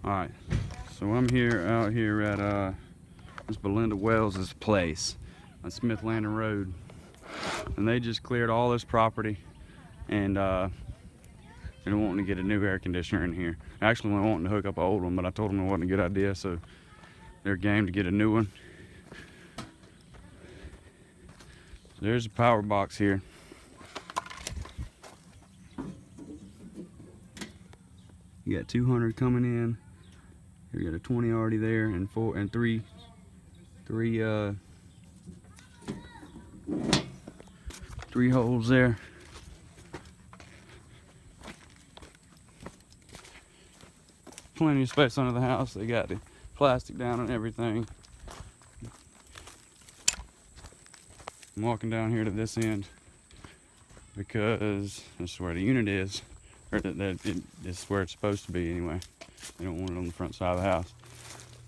Alright, so I'm out here at this Belinda Wells' place on Smith Landing Road. And they just cleared all this property and they're wanting to get a new air conditioner in here. Actually, they're wanting to hook up an old one, but I told them it wasn't a good idea, so they're game to get a new one. There's a power box here. You got 200 coming in. You got a 20 already there, and three holes there. Plenty of space under the house. They got the plastic down and everything. I'm walking down here to this end because this is where the unit is, or this is where it's supposed to be anyway. They don't want it on the front side of the house.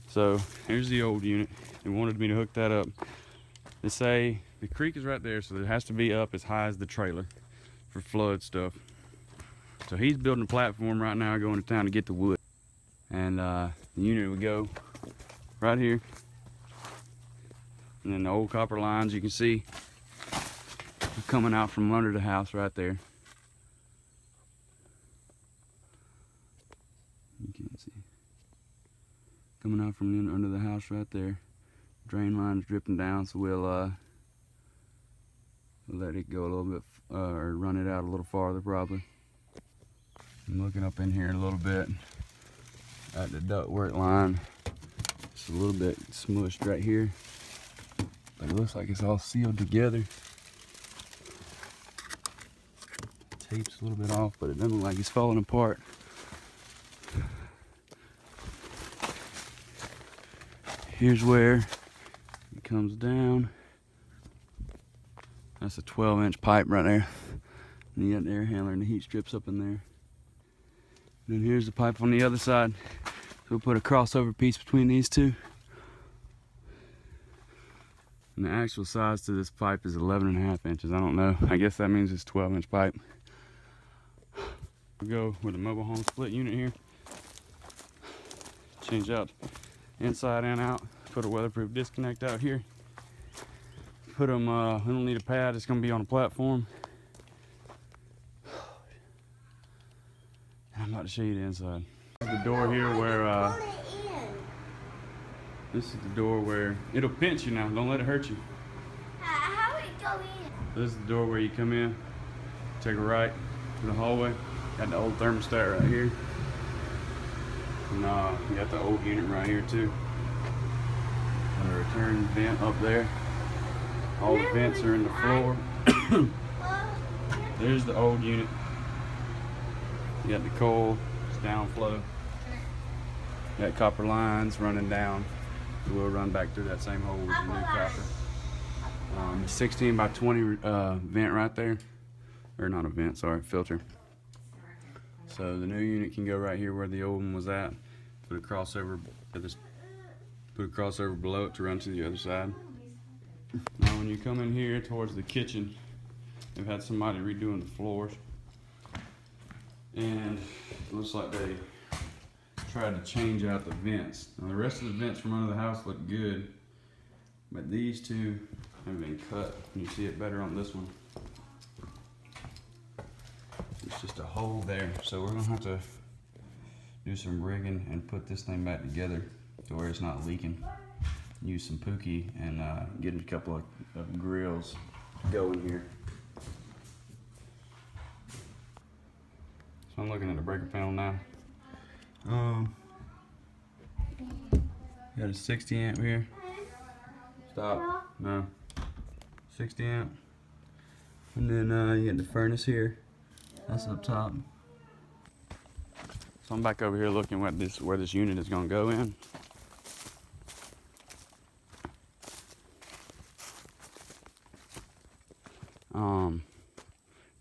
So here's the old unit. They wanted me to hook that up. They say the creek is right there, so it has to be up as high as the trailer for flood stuff. So he's building a platform right now, going to town to get the wood. And the unit would go right here. And then the old copper lines you can see are coming out from under the house right there. You can't see. Coming out from under the house right there. Drain line's dripping down, so we'll let it go a little bit, or run it out a little farther probably. I'm looking up in here a little bit at the ductwork line. It's a little bit smushed right here, but it looks like it's all sealed together. Tape's a little bit off, but it doesn't look like it's falling apart. Here's where it comes down. That's a 12-inch pipe right there. And you got the air handler and the heat strips up in there. And then here's the pipe on the other side. So we'll put a crossover piece between these two. And the actual size to this pipe is 11.5 inches. I don't know. I guess that means it's 12-inch pipe. We'll go with a mobile home split unit here. Change out inside and out. Put a weatherproof disconnect out here. Put them, we don't need a pad. It's going to be on a platform. I'm about to show you the inside. This is the door here where, this is the door where, it'll pinch you now. Don't let it hurt you. How would it go in? This is the door where you come in, take a right to the hallway. Got the old thermostat right here. And you got the old unit right here too. And a return vent up there. All the vents are in the floor. There's the old unit. You got the coil, it's downflow. You got copper lines running down. We'll run back through that same hole with the new copper. 16 by 20 vent right there. Or not a vent, sorry, filter. So the new unit can go right here where the old one was at. Put a crossover below it to run to the other side. Now when you come in here towards the kitchen, they've had somebody redoing the floors. And it looks like they tried to change out the vents. Now the rest of the vents from under the house look good, but these two have been cut. You see it better on this one. It's just a hole there, so we're gonna have to do some rigging and put this thing back together to where it's not leaking. Use some Pookie and get a couple of grills to go in here. So I'm looking at the breaker panel now. Got a 60 amp here. Stop. No. 60 amp. And then you got the furnace here. That's up top. So I'm back over here looking at where this unit is going to go in.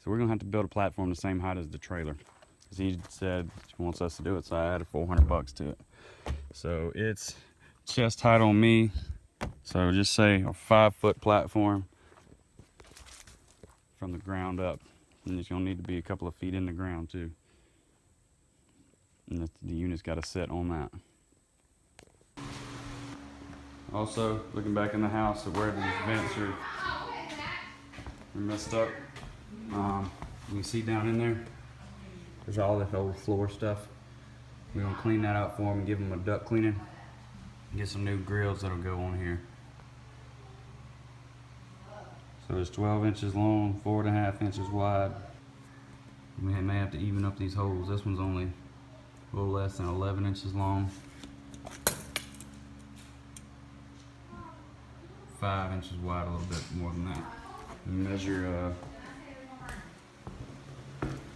So we're going to have to build a platform the same height as the trailer. Because he said he wants us to do it, so I added $400 to it. So it's chest height on me. So just say a 5-foot platform from the ground up. And it's going to need to be a couple of feet in the ground too. and the unit's got a set on that. Also, looking back in the house at where these vents are messed up, you can see down in there, there's all this old floor stuff. We're gonna clean that out for them and give them a duct cleaning. Get some new grills that'll go on here. So it's 12 inches long, 4.5 inches wide. We may have to even up these holes. This one's only a little less than 11 inches long. 5 inches wide, a little bit more than that.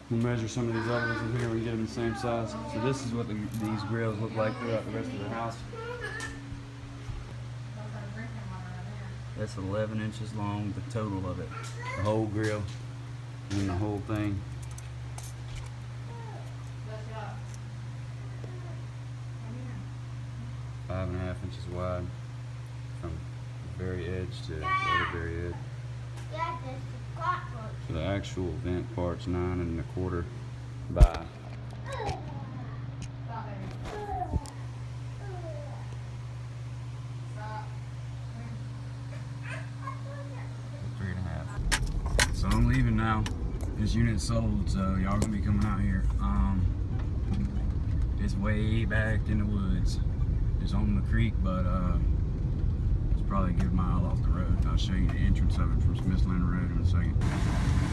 We'll measure some of these others in here. We can get them the same size. So this is what these grills look like throughout the rest of the house. That's 11 inches long, the total of it. The whole grill and the whole thing. Five and a half inches wide from the very edge to the other very edge. So the actual vent part's 9 1/4 by 3.5. So I'm leaving now. This unit's sold, so y'all gonna be coming out here. It's way back in the woods. It's on the creek, but it's probably a good mile off the road. I'll show you the entrance of it from Smithland Road in a second.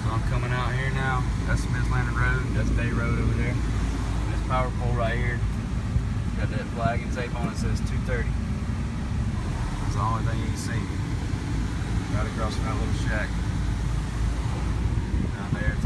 So I'm coming out here now. That's Smithland Road. That's Bay Road over there. This power pole right here got that flag and tape on it. Says 230. That's the only thing you can see. Right across from that little shack down there.